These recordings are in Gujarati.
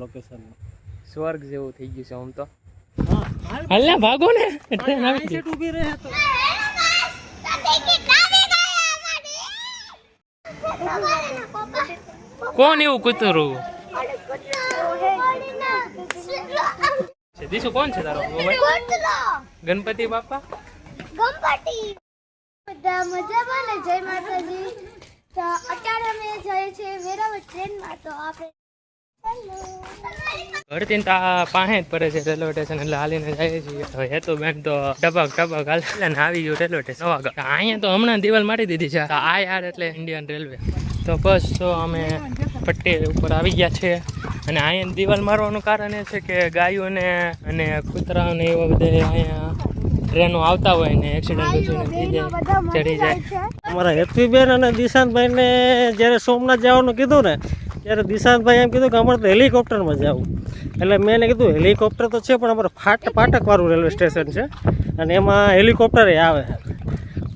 લોકેશન સ્વર્ગ જેવું થઈ ગયું છે આમ તો. હા હાલ ને ભાગો ને ટ્રેન આવી ગઈ. ઊભી રહે તો કોણ એવું કૂતરું છે? દીસુ કોણ છે તારો મોબાઈલ? ગણપતિ બાપા. ગણપતિ બધા મજામાં ને? જય માતાજી. તો અત્યારે અમે જઈએ છીએ વેરાવળ ટ્રેનમાં. તો આપણે ઘરથી તો પાસે જ પડે છે રેલવે સ્ટેશન, એટલે હાલીને જઈએ છીએ. હવે એ તો બેન તો ટપક હાલીને આવી ગયું રેલવે સ્ટેશન. અહીંયા તો હમણાં દિવાલ મારી દીધી છે. આ યાર એટલે ઇન્ડિયન રેલવે. તો બસ તો અમે પટ્ટી ઉપર આવી ગયા છે. અને અહીંયા દિવાલ મારવાનું કારણ એ છે કે ગાયોને અને કૂતરાઓને એવા બધા અહીંયા ટ્રેનો આવતા હોય ને એક્સિડન્ટ ચડી જાય. અમારા હેતવીબેન અને દિશાંતભાઈને જ્યારે સોમનાથ જવાનું કીધું ને, ત્યારે દિશાંતભાઈ એમ કીધું કે અમારે તો હેલિકોપ્ટરમાં જવું. એટલે મેં એને કીધું હેલિકોપ્ટર તો છે, પણ અમારે ફાટકવાળું રેલવે સ્ટેશન છે અને એમાં હેલિકોપ્ટરે આવે.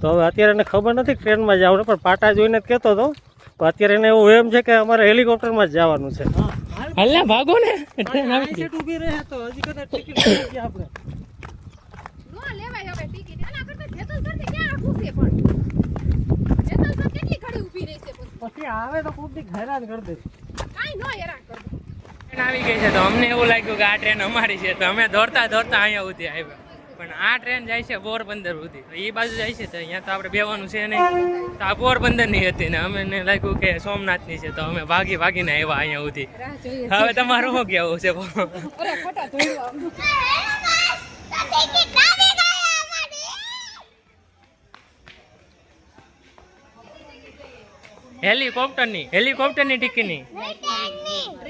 તો હવે અત્યારે એને ખબર નથી ટ્રેનમાં જવાનું, પણ પાટા જોઈને જ કહેતો હતો. પણ અત્યારે એને એવું એમ છે કે અમારે હેલિકોપ્ટરમાં જ જવાનું છે. હાલ ને ભાગો ને ટ્રેન આવી ગઈ. ઊભી રહે તો હજી કદાચ ટિકિટ આપણે પછી આવે તો ખૂબ હેરાન કરી દે. ટ્રેન આવી ગઈ છે તો અમને એવું લાગ્યું કે આ ટ્રેન અમારી છે, તો અમે દોડતા અહીંયા સુધી આવ્યા. પણ આ ટ્રેન જાય છે પોરબંદર સુધી. એ બાજુ જાય છે તો અહીંયા તો આપણે બેવાનું છે નહીં. તો આ પોરબંદરની હતી ને અમને લાગ્યું કે સોમનાથની છે, તો અમે ભાગીને આવ્યા અહીંયા સુધી. હવે તમારું શું કહેવું છે? હેલિકોપ્ટરની ટિકિટની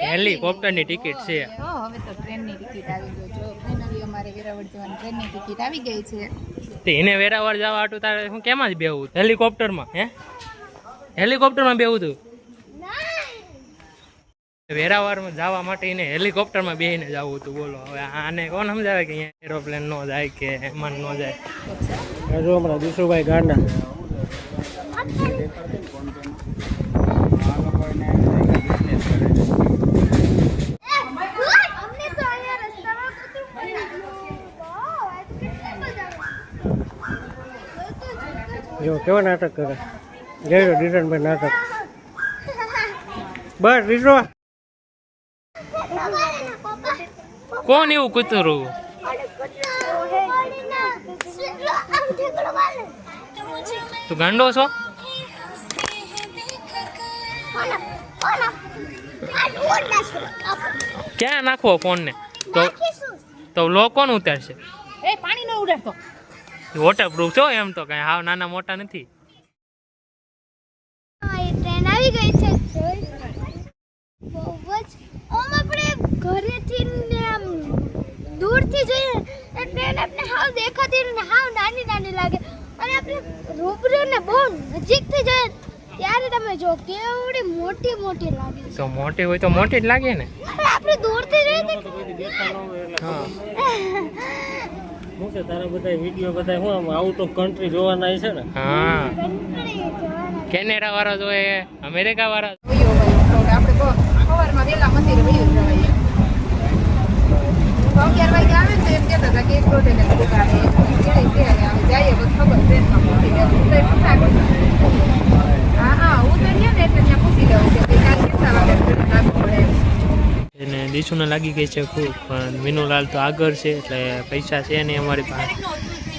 હેલિકોપ્ટરની ટિકિટ છે. હવે તો ટ્રેનની ટિકિટ આવી ગઈ છે. ફાઇનલી અમારે વેરાવળ જવાની ટ્રેનની ટિકિટ આવી ગઈ છે. તો એને વેરાવળ જવા આટું તારે હું કેમાં જ બેવું? હેલિકોપ્ટરમાં? હેલિકોપ્ટરમાં બેવું તું? વેરાવળમાં જવા માટે એને હેલિકોપ્ટરમાં બેસીને જવું હતું. બોલો હવે આને કોણ સમજાવે કે અહીંયા એરોપ્લેન ન જાય કે એમાં ન જાય? જો હમણાં દિશુભાઈ ગાંડા જો કેવા નાટક કરે. ગયો ડિઝાઇનભાઈ નાટક. બસ રીસો કોણ એવું કૂતરું? તું ગાંડો છો? ક્યાં નાખવો ફોન ને? તો લો કોણ ઉતારશે? પાણી ન ઉડાડતો. વોટરપ્રૂફ છો એમ તો કઈ હાવ નાના મોટા નથી. ટ્રેન આવી ગઈ છે. બહુ જ આમ આપણે ઘરેથી ને આમ દૂરથી જોઈએ ટ્રેન આપણે હાવ દેખાતી ને હાવ નાની લાગે, અને આપણે રૂબરૂ ને બહુ નજીકથી જોઈએ ત્યારે તમે જો કેવડી મોટી લાગે. તો મોટી હોય તો મોટી જ લાગે ને. આપણે દૂરથી જોઈએ હા શું છે તારા બધા વિડીયો બધા શું આમ આઉટ ઓફ કન્ટ્રી જોવાના છે ને? હા, કેનેડા વાળા જોઈએ, અમેરિકા વાળા. આપણે સવારમાં વહેલા મંદિરે વયું જવાય. 11 વાગે આવે ને તો એમ કહેતા હતા કે એક રોટે ને દુકાને જઈએ બસ ખબર ટ્રેનમાં પૂછી હા ઉતરીએ ને એટલે ત્યાં પૂછી લેવું કે કાલે કેટલા વાગે ટ્રેન લાગુ પડે. એને દીશુને લાગી ગઈ છે ખૂબ, પણ વિનુલાલ તો આગળ છે એટલે પૈસા છે નહીં અમારી પાસે,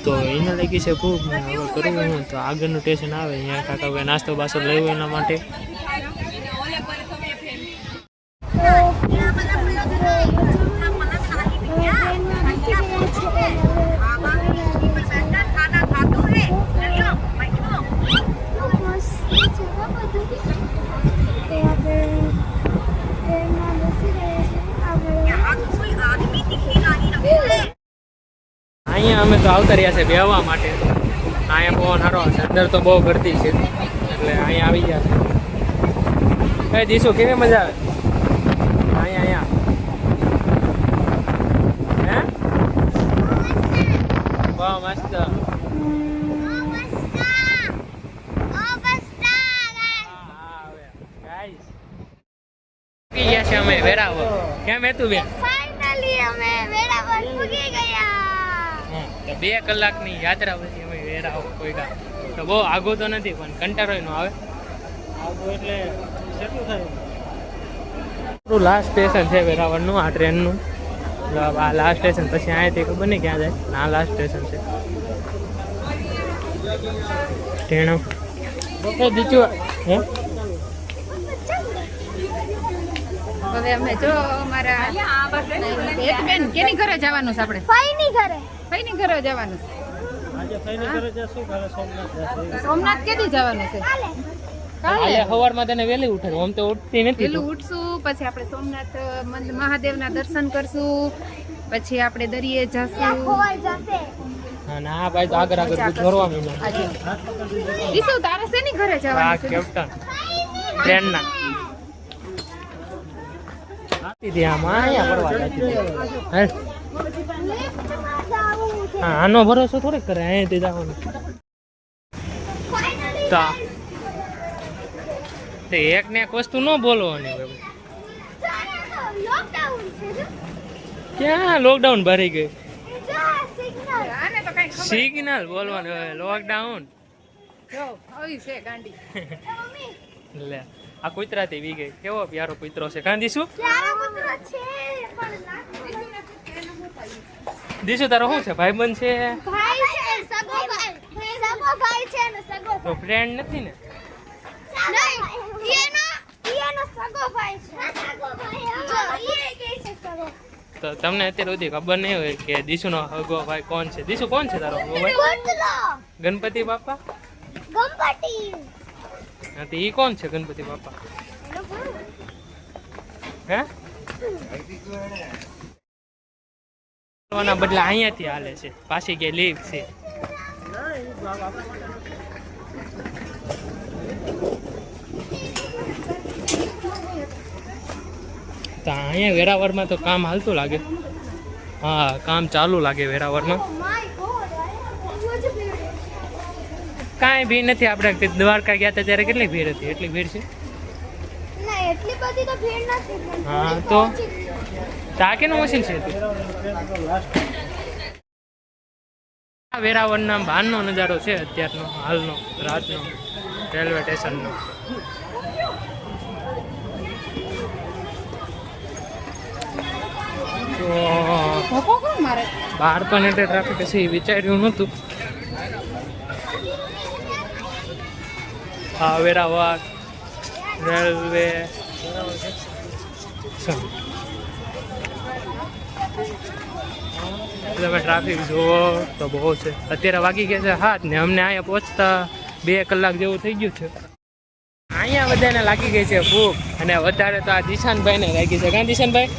તો એને લાગી છે ખૂબ. હવે કરવું હું તો આગળનું સ્ટેશન આવે અહીંયા કાકા ભાઈ નાસ્તો બાસ્તો લેવો એના માટે. અહીંયા અમે તો આવતા રહ્યા છે બેહવા માટે. અહીંયા બહુ સારો છે, અંદર તો બહુ ગરદી છે એટલે અહીંયા આવી ગયા છે. કઈ દીશું કેવી મજા આવે અહીંયા? હે બહુ મસ્ત. ગયા છે અમે વેરાવળ. કેમ હતું બેન? ફાઇનલી અમે વેરાવળ પૂગી ગયા. હા, તો 2 કલાકની યાત્રા પછી અમે વેરાવળ પહોંચ્યા. તો બહુ આગો તો નથી પણ કંટાળો નો આવે. આવું એટલે કેટલું થાય? આપણું લાસ્ટ સ્ટેશન છે વેરાવળનું આ ટ્રેનનું. આ લાસ્ટ સ્ટેશન પછી અહીંયાથી ખબર નહીં ક્યાં જાય. આ લાસ્ટ સ્ટેશન છે ટ્રેન. એ દીચુ હે હવે અમે જો અમારા એક બેન કેની ઘરે જવાનું છે આપણે? ફાઈની ઘરે. ભાઈની ઘરે જવાનું છે. આજે ફાઇનલ કરે છે શું કરે સોમનાથ જશે. સોમનાથ કેદી જવાનું છે? કાલે. કાલે સવારમાં તને વહેલી ઉઠે આમ તો ઉઠતી નથી પેલું ઉઠશું પછી આપણે સોમનાથ મહાદેવના દર્શન કરશું પછી આપણે દરિયે ત્યાં જશું. ખોવાઈ જશે. અને આ ભાઈ તો આગળ આગળ બધું જોરવા માંડ્યું. આજે ઈસુ તારે શેની ઘરે આ જવાનું છે? કેપ્ટન ટ્રેનના હતી આમાં અહીંયા પડવા જતી હતી. હે? લિફ્ટમાં જાવું છે. હા, આનો ભરોસો થોડીક કરે અહીંયાથી જવાનું. ફાઇનલી તો તે એક ને એક વસ્તુ ન બોલવાની હોય. લોકડાઉન છે જો. ક્યાં લોકડાઉન ભરી ગઈ? જો સિગ્નલ. આને તો કઈ ખબર સિગ્નલ બોલવાનું હોય. લોકડાઉન જો આવી છે ગાંડી. મમ્મી લે આ કૂતરાથી વી ગઈ. કેવો પ્યારો કૂતરો છે. કાંદી શું ક્યારે કૂતરો છે પણ દીશુ તારો શું છે? ભાઈબંધ છે ભાઈ છે સગો ભાઈ. સગો ભાઈ છે ને સગો તો ફ્રેન્ડ નથી ને? નહીં એનો સગો ભાઈ છે. સગો ભાઈ જો એ કે છે સગો. તો તમને અત્યારે સુધી ખબર નહીં હોય કે દીશુનો હગો ભાઈ કોણ છે. દીશુ કોણ છે તારો હગો ભાઈ? ગોટલો ગણપતિ બાપા. ગંપટી. હા, તો ઈ કોણ છે ગણપતિ બાપા? હે ના બદલે અહીંયાથી હાલે છે. પાછી કે લીવ છે. તો અહીંયા વેરાવળમાં તો કામ હાલતું લાગે. હા, કામ ચાલુ લાગે વેરાવળમાં. માય ગોડ વોજ ભીડ. કાંઈ ભીડ નથી. આપણે દ્વારકા ગયા હતા ત્યારે કેટલી ભીડ હતી? એટલી ભીડ છે? ના એટલી બધી તો ભીડ નથી. હા, તો આ કેનું મશીન છે? આ વેરાવળના બહારનો નજારો છે અત્યારનો, હાલનો, રાતનો રેલવે સ્ટેશનનો. તો કોણ મારે? બહાર પણ એટલે ટ્રાફિક હશે એ વિચાર્યું નહોતું. હા, વેરાવળ રેલવે તમે ટ્રાફિક જુઓ તો બહુ છે. અત્યારે વાગી ગયા છે 7 ને અમને અહીંયા પહોંચતા 2 કલાક જેવું થઈ ગયું છે. અહીંયા બધાને લાગી ગઈ છે ભૂખ અને વધારે તો આ દિશાનભાઈને લાગી છે. કાં દિશાનભાઈ?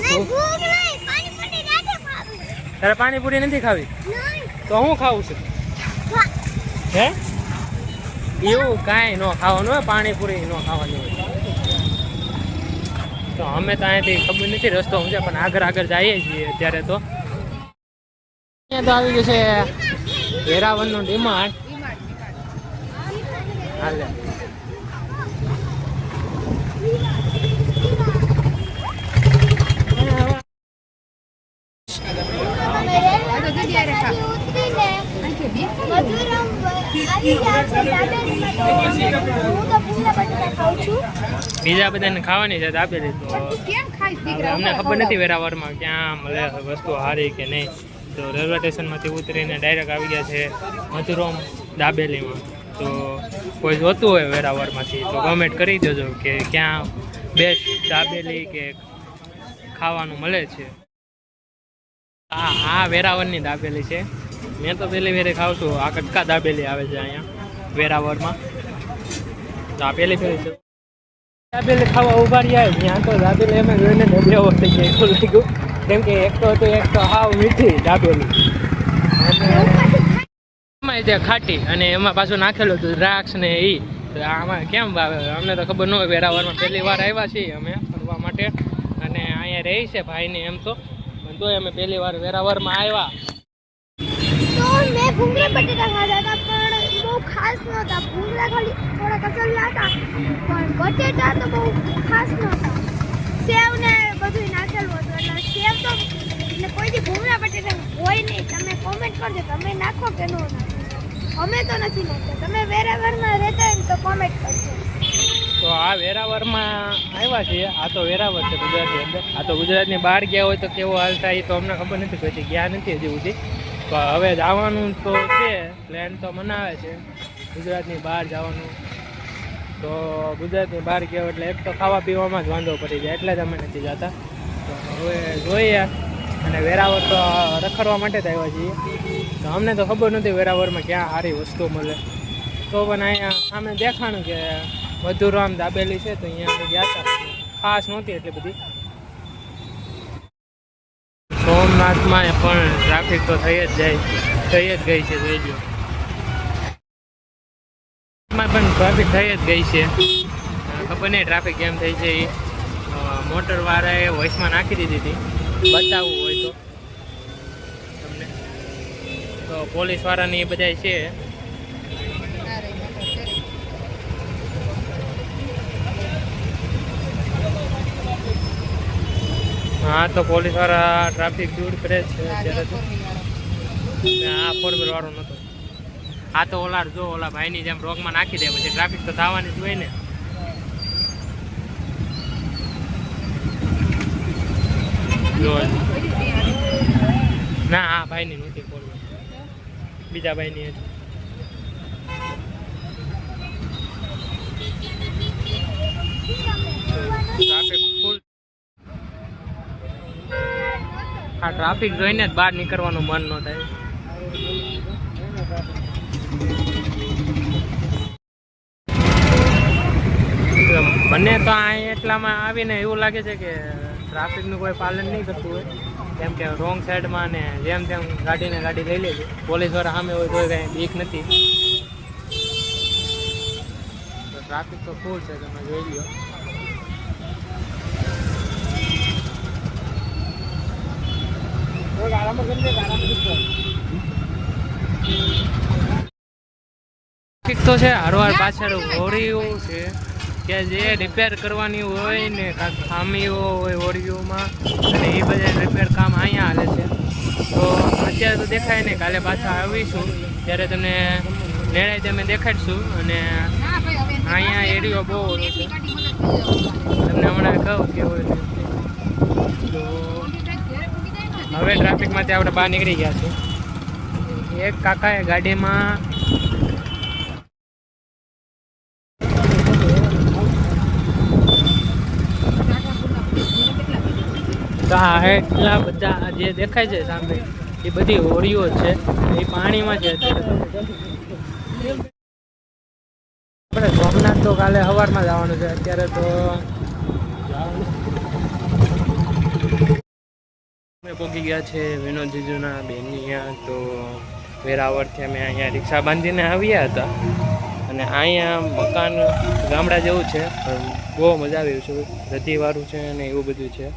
નહીં ભૂખ નહીં પાણીપુરી નથી ખાવી. તારે પાણીપુરી નથી ખાવી? નહીં તો હું ખાવું છું? હે એવું કાંઈ ન ખાવાનું હોય. પાણીપુરી ન ખાવાની હોય. તો અમે તો અહીંયાથી ખબર નથી રસ્તો સમજ્યા પણ આગળ જઈએ છીએ અત્યારે. તો અહીંયા તો આવી ગયું છે વેરાવળનું ડીમાર્ટ. હાલે ઉતરીને મધુરમ આવી ગયા છે દાદાજીમાં. તો હું તો પૂરા બટાકા ખાઉં છું. બીજા બધાને ખાવાની છે દાબેલી. તો કેમ ખાઈશ હવે દીકરા? અમને ખબર નથી વેરાવળમાં ક્યાં મળે વસ્તુ સારી કે નહીં. તો રેલવે સ્ટેશનમાંથી ઉતરીને ડાયરેક્ટ આવી ગયા છે મધુરમ દાબેલીમાં. તો કોઈ જોતું હોય વેરાવળમાંથી તો કમેન્ટ કરી દેજો કે ક્યાં બેસ્ટ દાબેલી કે ખાવાનું મળે છે. આ વેરાવળની દાબેલી છે. મેં તો પહેલી ફેરે ખાઉં છું. આ કટકા દાબેલી આવે છે અહીંયા વેરાવળમાં. તો આ પહેલી ફેરી છે દાબેલી ખાવા ઉભા રહ્યા. ત્યાં તો દાબેલી એમાં જોઈને ડબેવો થઈ ગયો એવું લાગ્યું. કેમ કે એક તો હાવ મીઠી દાબેલી અને એમાં તે ખાટી અને એમાં પાછું નાખેલું હતું દ્રાક્ષ ને એ. તો આમાં કેમ ભાવે અમને તો ખબર ન હોય. વેરાવળમાં પહેલી વાર આવ્યા છીએ અમે ફરવા માટે અને અહીંયા રહી છે ભાઈની એમ તો પણ તોય અમે પહેલી વાર વેરાવળમાં આવ્યા. તો મેં ભૂંગળા બટેટા ખાધા હતા પણ બહુ ખાસ નહોતા. ભૂંગળા ખાલી થોડા કસરલા હતા પણ બટેટા તો બહુ ખાસ નહોતા. સેવ ને બધું નાખે અમે તો નથી નાખતા. તમે વેરાવળમાં રહેતા હોય ને તો કોમેન્ટ કરજો. તો આ વેરાવળમાં આવ્યા છીએ. આ તો વેરાવળ છે ગુજરાતની અંદર. આ તો ગુજરાતની બહાર ગયા હોય તો કેવો હાલ થાય એ તો અમને ખબર નથી, પછી ગયા નથી હજી સુધી. તો હવે જવાનું તો છે, પ્લાન તો બનાવે છે ગુજરાતની બહાર જવાનું. તો ગુજરાતની બહાર ગયા એટલે એક તો ખાવા પીવામાં જ વાંધો પડી જાય, એટલે જ અમે નથી જતા. તો હવે જોઈએ. અને વેરાવળ તો રખડવા માટે જ આવ્યા છીએ. તો અમને તો ખબર નથી વેરાવળમાં ક્યાં સારી વસ્તુ મળે. તો પણ અહીંયા સામે દેખાણું કે મધુરામ દાબેલી છે, તો અહીંયા અમે ગયા હતા. ખાસ નહોતી એટલી બધી. સોમનાથમાં પણ ટ્રાફિક તો થઈ જ ગઈ છે, જોઈ લો. માં પણ ટ્રાફિક થઈ જ ગઈ છે. ખબર નહીં ટ્રાફિક કેમ થઈ છે. મોટરવાળાએ વોઇસમાં નાખી દીધી હતી, બતાવવું હોય તો તમને. તો પોલીસવાળાની એ બધા છે. હા, તો પોલીસવાળા ટ્રાફિક દૂર કરે છે અત્યારે તો. આ 4 વાળો નહોતો. આ તો ઓલા ભાઈની જેમ રોગમાં નાખી દે, પછી ટ્રાફિક તો થવાની જ હોય ને. ના, આ ભાઈની નહોતી, બીજા ભાઈની હતી. ટ્રાફિક ફૂલ. આ ટ્રાફિક જોઈને જ બહાર નીકળવાનું મન ન થાય. મને તો અહીં એટલામાં આવીને એવું લાગે છે કે ટ્રાફિકનું કોઈ પાલન નહીં કરતું હોય, કેમ કે રોંગ સાઈડમાં ને જેમ તેમ ગાડી લઈ લે છે. પોલીસવાળા સામે હોય તો કાંઈ બીક નથી. તો ટ્રાફિક તો ફૂલ છે, તમે જોઈ લો. ટ્રાફિક તો છે હરવાર પાછળ હોડીઓ છે કે જે રિપેર કરવાની હોય ને કાંઈક ખામીઓ હોય હોડીઓમાં, અને એ બધા રિપેર કામ અહીંયા હાલે છે. તો અત્યારે તો દેખાય નહીં, કાલે પાછા આવીશું ત્યારે તમને નિર્ણય તમે દેખાડશું. અને અહીંયા એરિયો બહુ ઓછો છે, તમને હમણાં કહું કેવો. તો હવે ટ્રાફિકમાંથી આપણે બહાર નીકળી ગયા છીએ. એક કાકાએ ગાડીમાં એટલા બધા જે દેખાય છે સામે એ બધી હોડીઓ છે, એ પાણીમાં છે અત્યારે. આપણે સોમનાથ તો કાલે સવારમાં જવાનું છે. અત્યારે તો અમે પહોંચી ગયા છે વિનોદ જીજુના બેનિયા. તો વેરાવળથી અમે અહીંયા રિક્ષા બાંધીને આવ્યા હતા. અને અહીંયા મકાન ગામડા જેવું છે, પણ બહુ મજા આવી છે. રતીવાળું છે અને એવું બધું છે.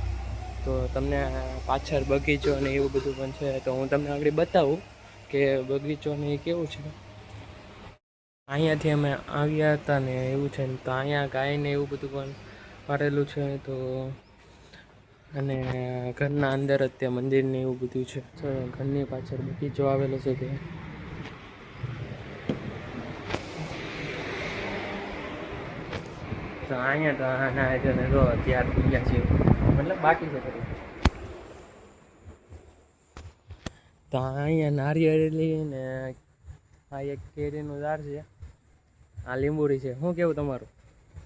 તો તમને પાછળ બગીચો અને એવું બધું પણ છે. તો હું તમને આગળ બતાવું કે બગીચો ને એ કેવું છે. અહીંયાથી અમે આવ્યા હતા ને એવું છે. તો અહીંયા ગાય ને એવું બધું પણ પાડેલું છે. તો અને ઘરના અંદર જ ત્યાં મંદિર ને એવું બધું છે. ઘરની પાછળ બગીચો આવેલો છે તે. તો અહીંયા તો આના જો તૈયાર થઈ ગયા છે, મતલબ બાકી છે ખરી. તો અહીંયા નારિયેળી ને આ એક કેરીનું ઝાડ છે, આ લીંબુડી છે. શું કેવું તમારું?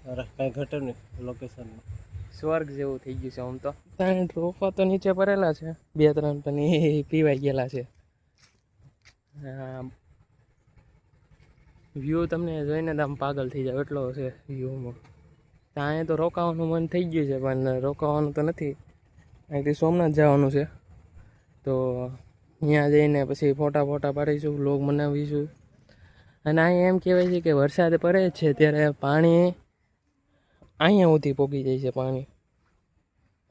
અરે કાંઈ ઘટે નહીં લોકેશન. સ્વર્ગ જેવું થઈ ગયું છે આમ તો. ત્યાં રોપા તો નીચે પડેલા છે 2-3, પણ એ પીવાઈ ગયેલા છે. વ્યૂ તમને જોઈને તો આમ પાગલ થઈ જાય એટલો છે વ્યૂમાં. ત્યાં તો રોકાવાનું મન થઈ ગયું છે, પણ રોકાવાનું તો નથી. અહીંથી સોમનાથ જવાનું છે. તો ત્યાં જઈને પછી ફોટા પાડીશું, વ્લોગ બનાવીશું. અને અહીંયા એમ કહેવાય છે કે વરસાદ પડે છે ત્યારે પાણી અહીંયા સુધી પહોંચી જાય છે. પાણી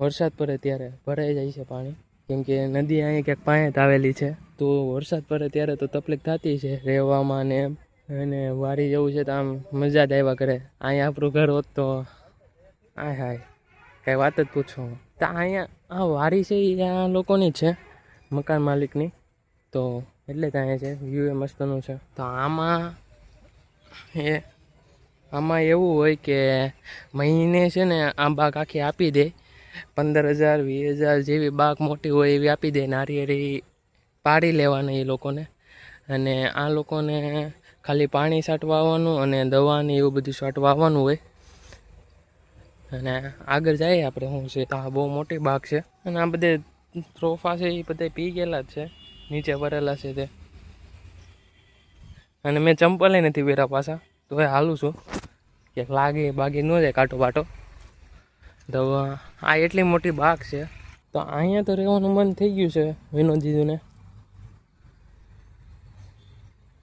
વરસાદ પડે ત્યારે ભરાઈ જાય છે પાણી, કેમ કે નદી અહીંયા ક્યાંક પાસે જ આવેલી છે. તો વરસાદ પડે ત્યારે તો તકલીફ થતી છે રહેવામાં ને એમ. અને વાડી જવું છે તો આમ મજા જ આવ્યા કરે. અહીંયા આપણું ઘર હોત તો હાય કાંઈ વાત જ પૂછો. તો અહીંયા આ વાડી છે એ આ લોકોની છે, મકાન માલિકની. તો એટલે ત્યાં છે વ્યૂ એ મસ્તનું છે. તો આમાં એવું હોય કે મહિને છે ને આ બાગ આખી આપી દે, 15,000 20,000 જેવી બાગ મોટી હોય એવી આપી દે. નારિયેળી પાડી લેવાના એ લોકોને, અને આ લોકોને ખાલી પાણી છાંટવા આવવાનું અને દવાને એવું બધું છાંટવા આવવાનું હોય. અને આગળ જઈએ આપણે. શું છે તો આ બહુ મોટી બાગ છે, અને આ બધે સોફા છે એ બધા પી ગયેલા જ છે, નીચે ભરેલા છે તે. અને મેં ચંપલે નથી પહેર્યા પાછા, તો એ હાલું છું કે લાગે બાગી ન જાય કાંટો બાટો. તો આ એટલી મોટી બાગ છે. તો અહીંયા તો રહેવાનું મન થઈ ગયું છે વિનોદ જીજુને.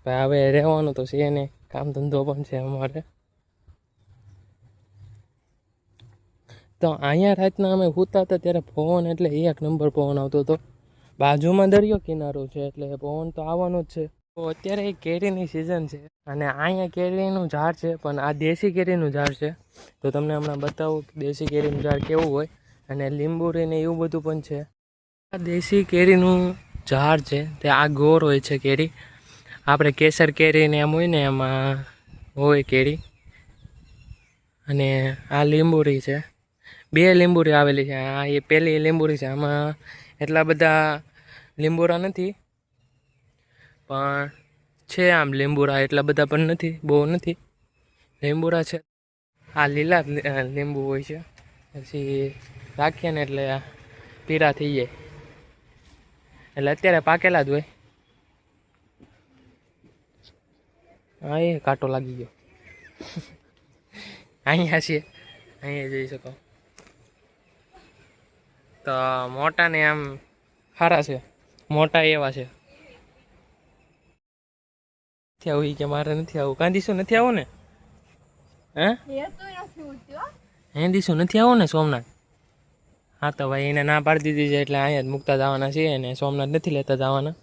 હવે રહેવાનું તો છે ને, કામ ધંધો પણ છે અમારે. તો અહીંયા રાતના અમે સૂતા હતા ત્યારે પવન એટલે 1 નંબર પવન આવતો હતો. બાજુમાં દરિયો કિનારો છે એટલે પવન તો આવવાનો જ છે. તો અત્યારે કેરીની સિઝન છે, અને અહીંયા કેરીનું ઝાડ છે, પણ આ દેશી કેરીનું ઝાડ છે. તો તમને હમણાં બતાવું કે દેશી કેરીનું ઝાડ કેવું હોય. અને લીંબુરીને એવું બધું પણ છે. આ દેશી કેરીનું ઝાડ છે તે આ ગોળ હોય છે કેરી. આપણે કેસર કેરીને એમ હોય ને એમાં હોય કેરી. અને આ લીંબુરી છે, 2 લીંબુરી આવેલી છે. આ એ પહેલી લીંબુરી છે. આમાં એટલા બધા લીંબુરા નથી, પણ છે આમ લીંબુરા એટલા બધા પણ નથી, બહુ નથી લીંબુરા છે. આ લીલા લીંબુ હોય છે, પછી રાખીએ ને એટલે પીળા થઈ જાય. એટલે અત્યારે પાકેલા જ હોય. હા એ કાંટો લાગી ગયો. અહીંયા છે, અહીંયા જઈ શકો. તો મોટા ને આમ સારા છે, મોટા એવા છે. નથી આવું કે મારે નથી આવું. કાંદીશું નથી આવો ને? હે દીશું નથી આવો ને સોમનાથ? હા તો ભાઈ એને ના પાડી દીધી છે એટલે અહીંયા જ મૂકતા જવાના છીએ, અને સોમનાથ નથી લેતા જવાના.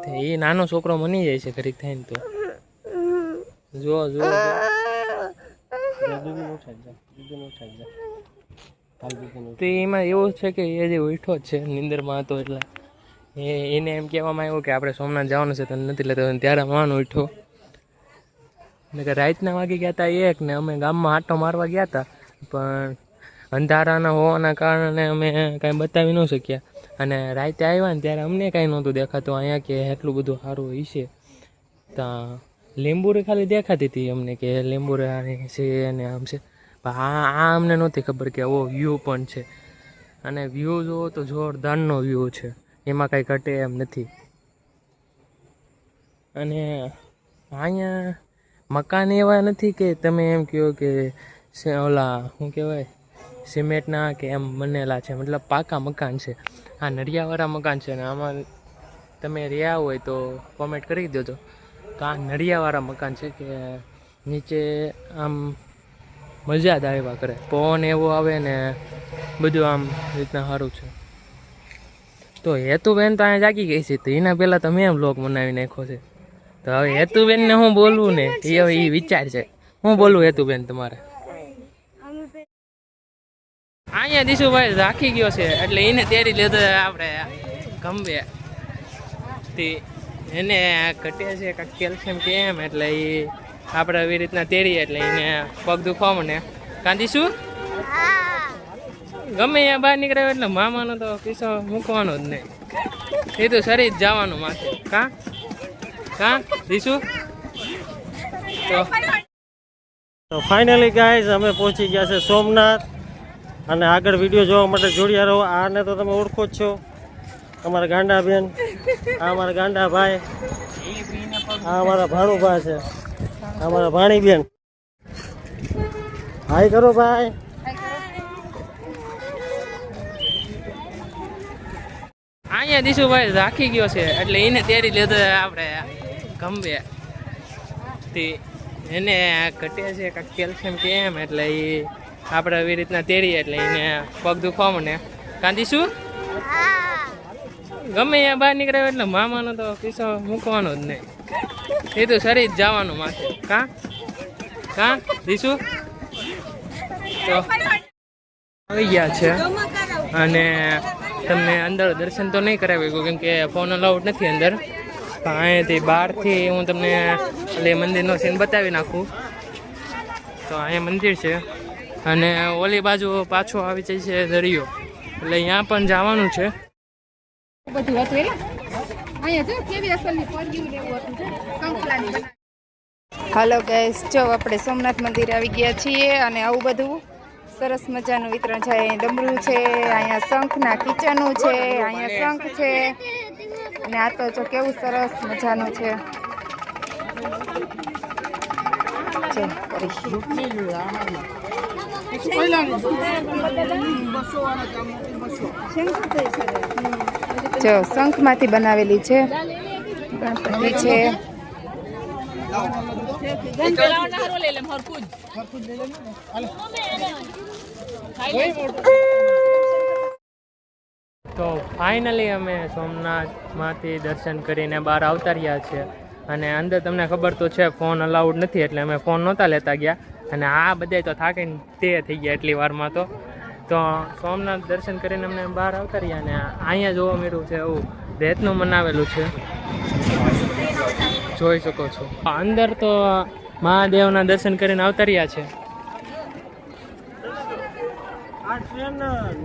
એ નાનો છોકરો મની જાય છે ઘડીક થઈને. તો જો તો એમાં એવું છે કે એ જે ઉઠો જ છે નિંદરમાં હતો, એટલે એને એમ કહેવામાં આવ્યું કે આપણે સોમનાથ જવાનું છે, તને નથી લેતા. ત્યારે માનો ઉઠો. એટલે કે રાતના વાગી ગયા હતા 1 ને અમે ગામમાં આંટો મારવા ગયા હતા, પણ અંધારાના હોવાના કારણે અમે કાંઈ બતાવી ન શક્યા. અને રાતે આવ્યા ને ત્યારે અમને કાંઈ નહોતું દેખાતું અહીંયા કે એટલું બધું સારું હોય છે. ત્યાં લીંબુરી ખાલી દેખાતી હતી અમને કે લીંબુરી છે અને આમ છે. આ અમને નહોતી ખબર કે આવો વ્યૂ પણ છે. અને વ્યૂ જુઓ તો જોરદારનો વ્યૂ છે, એમાં કાંઈ ઘટે એમ નથી. અને અહીંયા મકાન એવા નથી કે તમે એમ કહો કે ઓલા શું કહેવાય સિમેન્ટના કે એમ બનેલા છે, મતલબ પાકા મકાન છે. આ નળિયાવાળા મકાન છે. ને આમાં તમે રહ્યા હોય તો કોમેન્ટ કરી દેજો. તો આ નળિયાવાળા મકાન છે કે નીચે આમ મજા જ આવ્યા કરે, પવન એવો આવે ને બધું આમ રીતના સારું છે. તો હેતુબેન તો અહીંયા જાગી ગઈ છે, તો એના પહેલાં તમે એમ બ્લોગ બનાવી નાખ્યો છે. તો હવે હેતુબેનને હું બોલવું ને એ હવે એ વિચાર છે. હું બોલું હેતુબેન તમારે? અહીંયા દીશુભાઈ રાખી ગયો છે એટલે એને તેરી લેતો આપણે ગમે તે એને ઘટે છે કાંઈક કેલ્શિયમ કે એમ, એટલે એ આપણે એવી રીતના તેરીએ એટલે એને પગ દુખવા મને. કાંદીશું ગમે ત્યાં બહાર નીકળ્યો એટલે મામાનો તો પીસો મૂકવાનો જ નહીં. એ તો શરીર જવાનું માથે. કાં દીશું? તો ફાઇનલી ગાઈઝ અમે પહોંચી ગયા છે સોમનાથ. અને આગળ વિડીયો જોવા માટે જોડ્યા રહો. આને તો તમે ઓળખો જ છો, અમારા ગાંડા બેન, આ અમારા ગાંડા ભાઈ, આ અમારા ભાણુભા છે, અમારા ભાણી બેન. હાય કરો ભાઈ. અહીંયા દીશુભાઈ રાખી ગયો છે એટલે એને તેરી લેતો આપણે ગમે તે એને ઘટે છે કાંઈક કેલ્શિયમ કે એમ, એટલે એ આપણે એવી રીતના તેરીએ એટલે એને પગ દુખવા મને. કાંદીશું ગમે ત્યાં બહાર નીકળ્યો એટલે મામાનો તો પીસો મૂકવાનો જ નહીં. એ તો શરીર જવાનું માથે. કાં દીશું? તો આવી ગયા છે અને તમને અંદર દર્શન તો નહીં કરાવી શકું કેમ કે ફોન અલાઉડ નથી અંદર. પણ અહીંયાથી બહારથી હું તમને એટલે મંદિરનો સીન બતાવી નાખું. તો અહીંયા મંદિર છે અને ઓલી બાજુ પાછો આવી જાય છે દરિયો, એટલે અહીંયા પણ જવાનું છે. બધું હતું એટલે અહીંયા જો કેવી અસલની ફોરવ્યુ ને એવું હતું કંકલાની બનાવી. હાલો ગાઈસ, જો આપણે સોમનાથ મંદિર આવી ગયા છીએ અને આવું બધું સરસ મજાનું વિતરણ છે. અહીંયા ડમરું છે, અહીંયા શંખના કિચનું છે, અહીંયા શંખ છે અને આ તો જો કેવું સરસ મજાનું છે. જો શંખમાંથી બનાવેલી છે, ગણપતિ છે. તો ફાઇનલી અમે સોમનાથમાંથી દર્શન કરીને બહાર આવતા રહ્યા છીએ. અને અંદર તમને ખબર તો છે ફોન અલાઉડ નથી, એટલે અમે ફોન નહોતા લેતા ગયા. અને આ બધા તો થાકીને તે થઈ ગયા એટલી વારમાં. તો સોમનાથ દર્શન કરીને અમને બહાર આવતા રહ્યા. અને અહીંયા જોવા મળ્યું છે એવું રેતનું બનાવેલું છે, જોઈ શકો છો. અંદર તો મહાદેવના દર્શન કરીને આવતા રહ્યા છે. આ ટ્રેન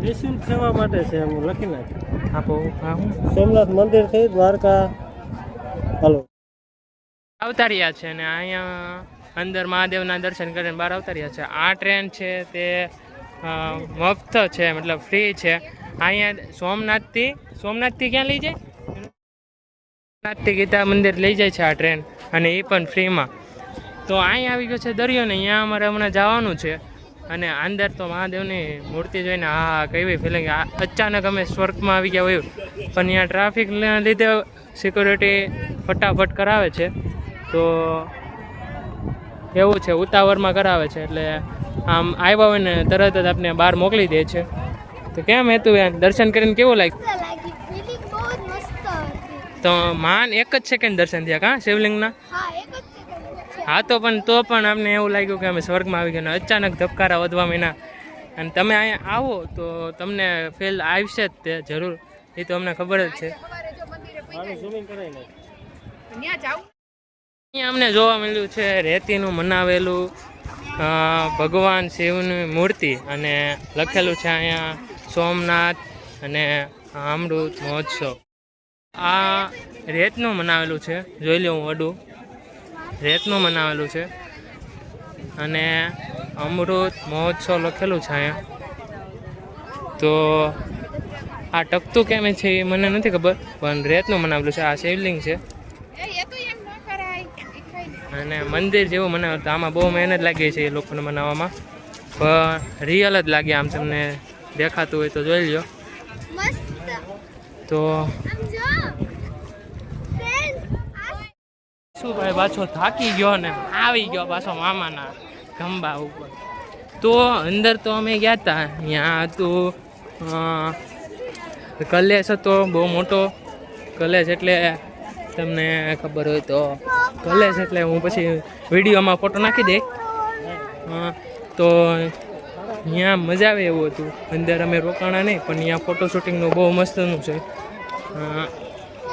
નિઃશુલ્ક સેવા માટે છે એમ લખી નાખ આપો. હા, હું સોમનાથ મંદિર થી દ્વારકા હાલો આવતા રહ્યા છે અને અહીંયા અંદર મહાદેવના દર્શન કરીને બહાર આવતા રહ્યા છે. આ ટ્રેન છે તે મફત છે, મતલબ ફ્રી છે. અહીંયા સોમનાથથી ક્યાં લઈ જાય? સોમનાથથી ગીતા મંદિર લઈ જાય છે આ ટ્રેન, અને એ પણ ફ્રીમાં. તો અહીંયા આવી ગયો છે દરિયો ને અહીંયા અમારે હમણાં જવાનું છે. અને અંદર તો મહાદેવની મૂર્તિ જોઈને હા કેવી ફિલિંગ. અચાનક અમે સ્વર્ગમાં આવી ગયા હોય, પણ અહીંયા ટ્રાફિકના લીધે સિક્યુરિટી ફટાફટ કરાવે છે. તો એવું છે, ઉતાવળમાં કરાવે છે, એટલે આમ આવ્યા હોય ને તરત જ આપણે બહાર મોકલી દે છે. તો કેમ હતું યાર, દર્શન કરીને કેવું લાગ્યું? લાગી ફીલિંગ બહુ જ મસ્ત હતી. તો માન એક જ સેકન્ડ દર્શન થયા કાં શિવલિંગના? હા, એક જ સેકન્ડ છે. હા, તો પણ અમને એવું લાગ્યું કે અમે સ્વર્ગમાં આવી ગયા. અચાનક ધબકારા વધવા માંડ્યા. અને તમે અહીંયા આવો તો તમને ફીલ આવશે જ તે જરૂર, એ તો અમને ખબર જ છે. અહીંયા અમને જોવા મળ્યું છે રેતીનું બનાવેલું ભગવાન શિવની મૂર્તિ, અને લખેલું છે અહીંયા સોમનાથ અને અમૃત મહોત્સવ. આ રેતનું બનાવેલું છે, જોઈ લો હું વડું રેતનું બનાવેલું છે અને અમૃત મહોત્સવ લખેલું છે અહીંયા. તો આ ટકતું કેમ છે એ મને નથી ખબર, પણ રેતનું બનાવેલું છે. આ શિવલિંગ છે અને મંદિર જેવું બનાવ્યું. આમાં બહુ મહેનત લાગી છે એ લોકોને બનાવવામાં, પણ રિયલ જ લાગે. આમ તમને દેખાતું હોય તો જોઈ લો. મસ્ત. તો આમ જો ફ્રેન્ડ્સ, શું ભાઈ, પાછો થાકી ગયો ને આવી ગયો પાછો મામાના ખંભા ઉપર. તો અંદર તો અમે ગયા હતા, ત્યાં હતું કલેશ હતો, બહુ મોટો કલેશ. એટલે તમને ખબર હોય તો કલેશ એટલે હું પછી વિડીયોમાં ફોટો નાખી દે. તો ત્યાં મજા આવે એવું હતું. અંદર અમે રોકાણા નહીં, પણ ત્યાં ફોટો શૂટિંગનું બહુ મસ્તનું છે.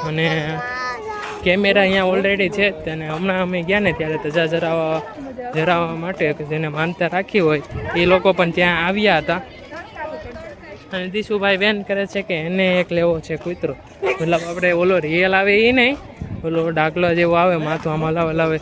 અને કેમેરા અહીંયા ઓલરેડી છે જ. અને હમણાં અમે ગયા ને ત્યારે ધજા જરાવવા માટે જેને માનતા રાખી હોય એ લોકો પણ ત્યાં આવ્યા હતા. અને દીશુભાઈ વેન કરે છે કે એને એક લેવો છે કૂતરો, મતલબ આપણે ઓલો રિયલ આવે એ નહીં, ઓલો ડાકલો જેવો આવે માથું આમાં લાવે